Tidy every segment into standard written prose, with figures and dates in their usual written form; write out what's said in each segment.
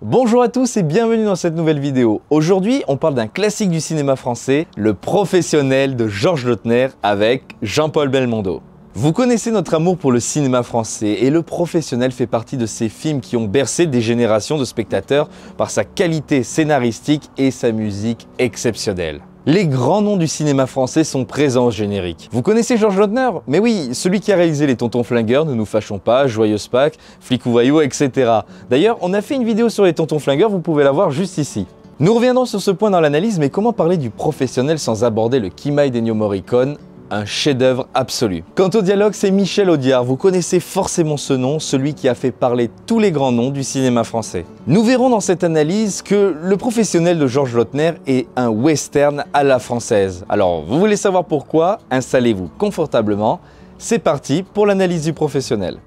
Bonjour à tous et bienvenue dans cette nouvelle vidéo. Aujourd'hui, on parle d'un classique du cinéma français, Le Professionnel de Georges Lautner avec Jean-Paul Belmondo. Vous connaissez notre amour pour le cinéma français et Le Professionnel fait partie de ces films qui ont bercé des générations de spectateurs par sa qualité scénaristique et sa musique exceptionnelle. Les grands noms du cinéma français sont présents au générique. Vous connaissez Georges Lautner? Mais oui, celui qui a réalisé Les Tontons Flingueurs, Ne nous fâchons pas, Joyeuse Pâques, Flic ou Voyou, etc. D'ailleurs, on a fait une vidéo sur Les Tontons Flingueurs, vous pouvez la voir juste ici. Nous reviendrons sur ce point dans l'analyse, mais comment parler du Professionnel sans aborder le Kimai d'Ennio Morricone? Un chef-d'œuvre absolu. Quant au dialogue, c'est Michel Audiard. Vous connaissez forcément ce nom, celui qui a fait parler tous les grands noms du cinéma français. Nous verrons dans cette analyse que Le Professionnel de Georges Lautner est un western à la française. Alors, vous voulez savoir pourquoi? Installez-vous confortablement. C'est parti pour l'analyse du Professionnel.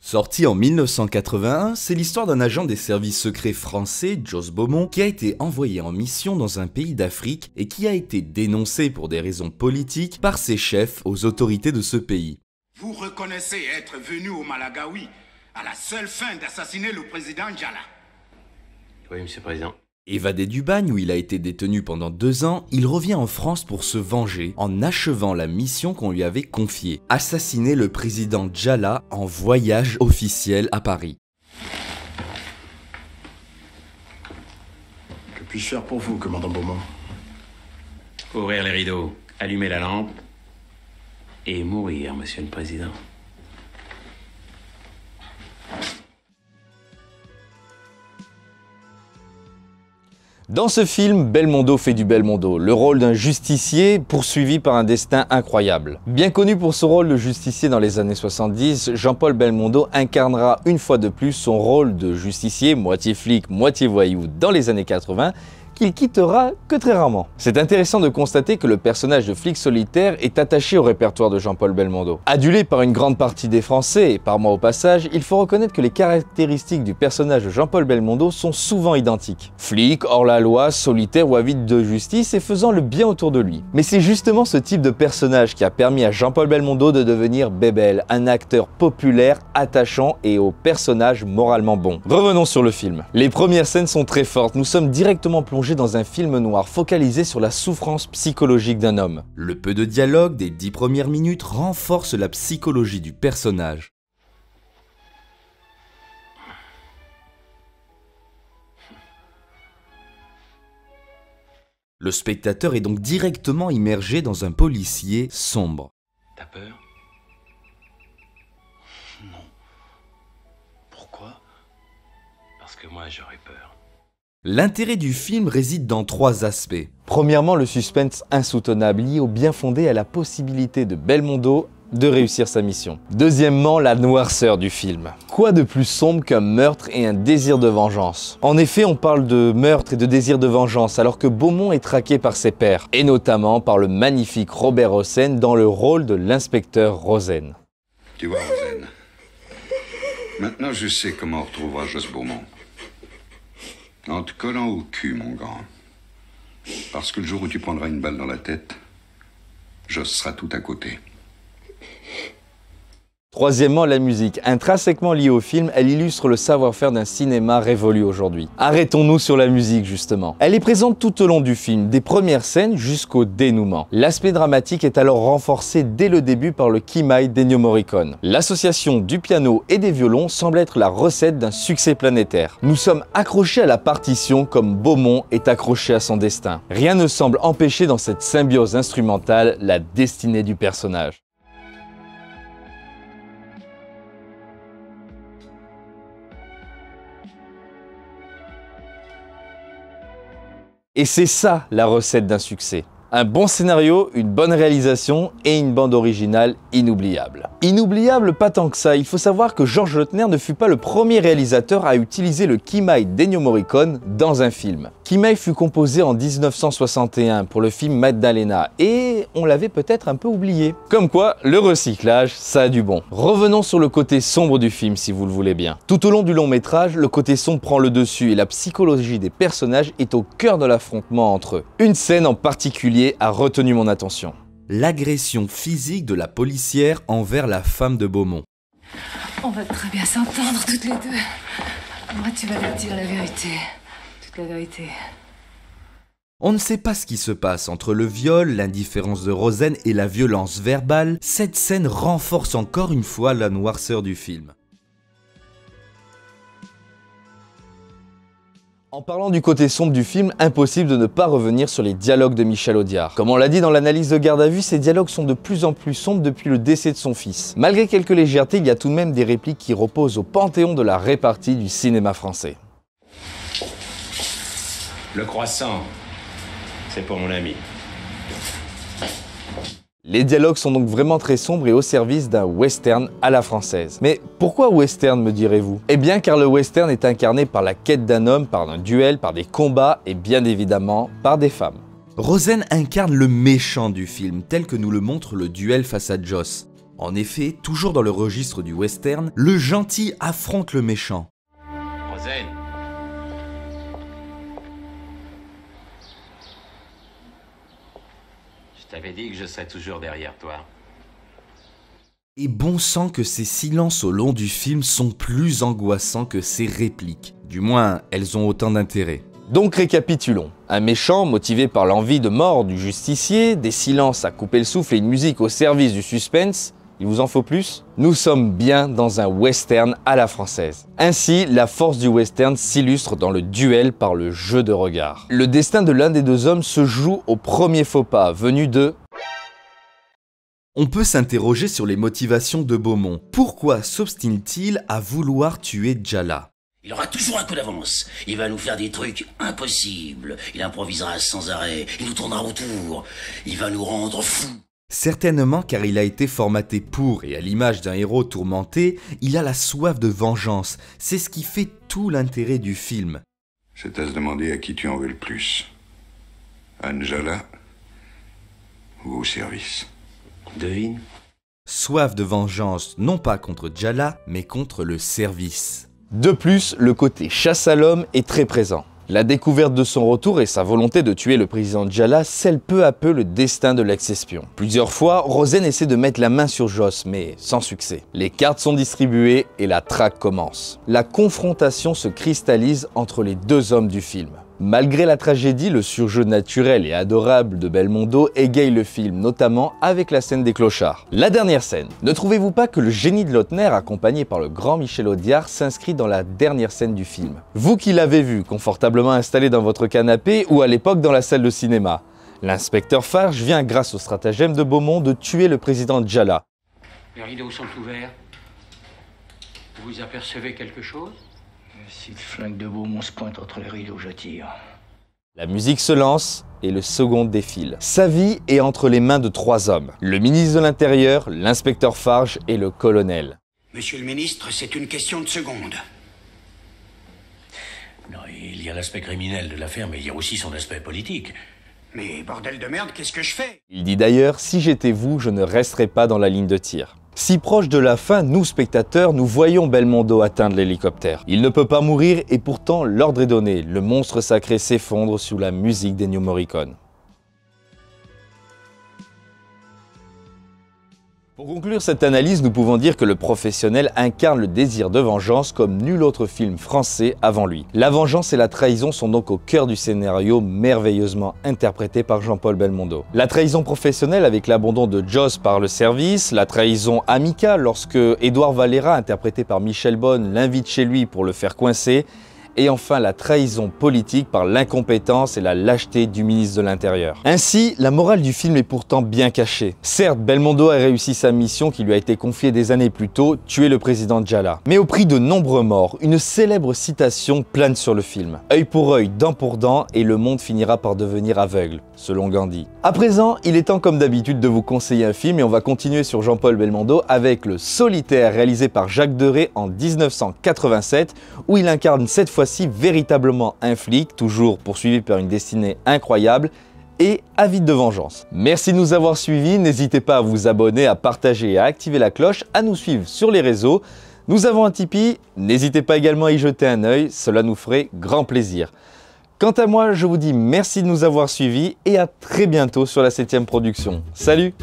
Sorti en 1981, c'est l'histoire d'un agent des services secrets français, Jos Beaumont, qui a été envoyé en mission dans un pays d'Afrique et qui a été dénoncé pour des raisons politiques par ses chefs aux autorités de ce pays. Vous reconnaissez être venu au Malagawi à la seule fin d'assassiner le président Djala? Oui, monsieur le président. Évadé du bagne où il a été détenu pendant 2 ans, il revient en France pour se venger en achevant la mission qu'on lui avait confiée, assassiner le président Djala en voyage officiel à Paris. Que puis-je faire pour vous, commandant Beaumont? Ouvrir les rideaux, allumer la lampe et mourir, monsieur le président. Dans ce film, Belmondo fait du Belmondo, le rôle d'un justicier poursuivi par un destin incroyable. Bien connu pour son rôle de justicier dans les années 70, Jean-Paul Belmondo incarnera une fois de plus son rôle de justicier, moitié flic, moitié voyou dans les années 80, qu'il quittera que très rarement. C'est intéressant de constater que le personnage de flic solitaire est attaché au répertoire de Jean-Paul Belmondo. Adulé par une grande partie des Français, et par moi au passage, il faut reconnaître que les caractéristiques du personnage de Jean-Paul Belmondo sont souvent identiques. Flic, hors la loi, solitaire ou avide de justice et faisant le bien autour de lui. Mais c'est justement ce type de personnage qui a permis à Jean-Paul Belmondo de devenir Bébel, un acteur populaire, attachant et au personnage moralement bon. Revenons sur le film. Les premières scènes sont très fortes, nous sommes directement plongés dans un film noir focalisé sur la souffrance psychologique d'un homme. Le peu de dialogue des 10 premières minutes renforce la psychologie du personnage. Le spectateur est donc directement immergé dans un policier sombre. T'as peur? Non. Pourquoi? Parce que moi, j'aurais peur. L'intérêt du film réside dans 3 aspects. Premièrement, le suspense insoutenable lié au bien fondé à la possibilité de Belmondo de réussir sa mission. Deuxièmement, la noirceur du film. Quoi de plus sombre qu'un meurtre et un désir de vengeance? En effet, on parle de meurtre et de désir de vengeance alors que Beaumont est traqué par ses pairs, et notamment par le magnifique Robert Hossein dans le rôle de l'inspecteur Rosen. Tu vois, Rosen, maintenant je sais comment on retrouvera Jos Beaumont. En te collant au cul, mon grand. Parce que le jour où tu prendras une balle dans la tête, Jos sera tout à côté. Troisièmement, la musique. Intrinsèquement liée au film, elle illustre le savoir-faire d'un cinéma révolu aujourd'hui. Arrêtons-nous sur la musique justement. Elle est présente tout au long du film, des premières scènes jusqu'au dénouement. L'aspect dramatique est alors renforcé dès le début par le Kimai d'Ennio Morricone. L'association du piano et des violons semble être la recette d'un succès planétaire. Nous sommes accrochés à la partition comme Beaumont est accroché à son destin. Rien ne semble empêcher dans cette symbiose instrumentale la destinée du personnage. Et c'est ça la recette d'un succès. Un bon scénario, une bonne réalisation et une bande originale inoubliable. Inoubliable pas tant que ça, il faut savoir que Georges Lautner ne fut pas le premier réalisateur à utiliser le Kimai d'Ennio Morricone dans un film. Kimai fut composé en 1961 pour le film Maddalena et on l'avait peut-être un peu oublié. Comme quoi, le recyclage, ça a du bon. Revenons sur le côté sombre du film si vous le voulez bien. Tout au long du long métrage, le côté sombre prend le dessus et la psychologie des personnages est au cœur de l'affrontement entre eux. Une scène en particulier a retenu mon attention. L'agression physique de la policière envers la femme de Beaumont. On va très bien s'entendre toutes les deux. Moi, tu vas leur dire la vérité. Toute la vérité. On ne sait pas ce qui se passe entre le viol, l'indifférence de Rosen et la violence verbale. Cette scène renforce encore une fois la noirceur du film. En parlant du côté sombre du film, impossible de ne pas revenir sur les dialogues de Michel Audiard. Comme on l'a dit dans l'analyse de Garde à vue, ces dialogues sont de plus en plus sombres depuis le décès de son fils. Malgré quelques légèretés, il y a tout de même des répliques qui reposent au panthéon de la répartie du cinéma français. Le croissant, c'est pour mon ami. Les dialogues sont donc vraiment très sombres et au service d'un western à la française. Mais pourquoi western, me direz-vous? Eh bien car le western est incarné par la quête d'un homme, par un duel, par des combats et bien évidemment par des femmes. Rosen incarne le méchant du film, tel que nous le montre le duel face à Joss. En effet, toujours dans le registre du western, le gentil affronte le méchant. Rosen. Je t'avais dit que je serais toujours derrière toi. Et bon sang que ces silences au long du film sont plus angoissants que ces répliques. Du moins, elles ont autant d'intérêt. Donc récapitulons. Un méchant motivé par l'envie de mort du justicier, des silences à couper le souffle et une musique au service du suspense. Il vous en faut plus? Nous sommes bien dans un western à la française. Ainsi, la force du western s'illustre dans le duel par le jeu de regard. Le destin de l'un des deux hommes se joue au premier faux pas, venu de... On peut s'interroger sur les motivations de Beaumont. Pourquoi s'obstine-t-il à vouloir tuer Djala? Il aura toujours un coup d'avance. Il va nous faire des trucs impossibles. Il improvisera sans arrêt. Il nous tournera autour. Il va nous rendre fous. Certainement car il a été formaté pour, et à l'image d'un héros tourmenté, il a la soif de vengeance. C'est ce qui fait tout l'intérêt du film. C'est à se demander à qui tu en veux le plus. À Djala ou au service. Devine. Soif de vengeance, non pas contre Djala, mais contre le service. De plus, le côté chasse à l'homme est très présent. La découverte de son retour et sa volonté de tuer le président Djala scellent peu à peu le destin de l'ex-espion. Plusieurs fois, Rosen essaie de mettre la main sur Joss, mais sans succès. Les cartes sont distribuées et la traque commence. La confrontation se cristallise entre les deux hommes du film. Malgré la tragédie, le surjeu naturel et adorable de Belmondo égaye le film, notamment avec la scène des clochards. La dernière scène. Ne trouvez-vous pas que le génie de Lautner, accompagné par le grand Michel Audiard, s'inscrit dans la dernière scène du film? Vous qui l'avez vu, confortablement installé dans votre canapé ou à l'époque dans la salle de cinéma, l'inspecteur Farge vient, grâce au stratagème de Beaumont, de tuer le président Djala. Les rideaux sont ouverts. Vous apercevez quelque chose? Si le flingue de Beaumont se pointe entre les rideaux, je tire. La musique se lance et le second défile. Sa vie est entre les mains de trois hommes. Le ministre de l'Intérieur, l'inspecteur Farge et le colonel. Monsieur le ministre, c'est une question de seconde. Non, il y a l'aspect criminel de l'affaire, mais il y a aussi son aspect politique. Mais bordel de merde, qu'est-ce que je fais? Il dit d'ailleurs, si j'étais vous, je ne resterais pas dans la ligne de tir. Si proche de la fin, nous spectateurs, nous voyons Belmondo atteindre l'hélicoptère. Il ne peut pas mourir et pourtant l'ordre est donné. Le monstre sacré s'effondre sous la musique d'Ennio Morricone. Pour conclure cette analyse, nous pouvons dire que le professionnel incarne le désir de vengeance comme nul autre film français avant lui. La vengeance et la trahison sont donc au cœur du scénario merveilleusement interprété par Jean-Paul Belmondo. La trahison professionnelle avec l'abandon de Joss par le service, la trahison amicale lorsque Édouard Valera, interprété par Michel Bonne, l'invite chez lui pour le faire coincer, et enfin la trahison politique par l'incompétence et la lâcheté du ministre de l'Intérieur. Ainsi, la morale du film est pourtant bien cachée. Certes, Belmondo a réussi sa mission qui lui a été confiée des années plus tôt, tuer le président Djala. Mais au prix de nombreux morts, une célèbre citation plane sur le film. Œil pour œil, dent pour dent, et le monde finira par devenir aveugle, selon Gandhi. À présent, il est temps comme d'habitude de vous conseiller un film et on va continuer sur Jean-Paul Belmondo avec Le Solitaire, réalisé par Jacques Deray en 1987, où il incarne cette fois-ci véritablement un flic, toujours poursuivi par une destinée incroyable et avide de vengeance. Merci de nous avoir suivis, n'hésitez pas à vous abonner, à partager et à activer la cloche, à nous suivre sur les réseaux. Nous avons un Tipeee, n'hésitez pas également à y jeter un œil, cela nous ferait grand plaisir. Quant à moi, je vous dis merci de nous avoir suivis et à très bientôt sur la 7e production. Salut!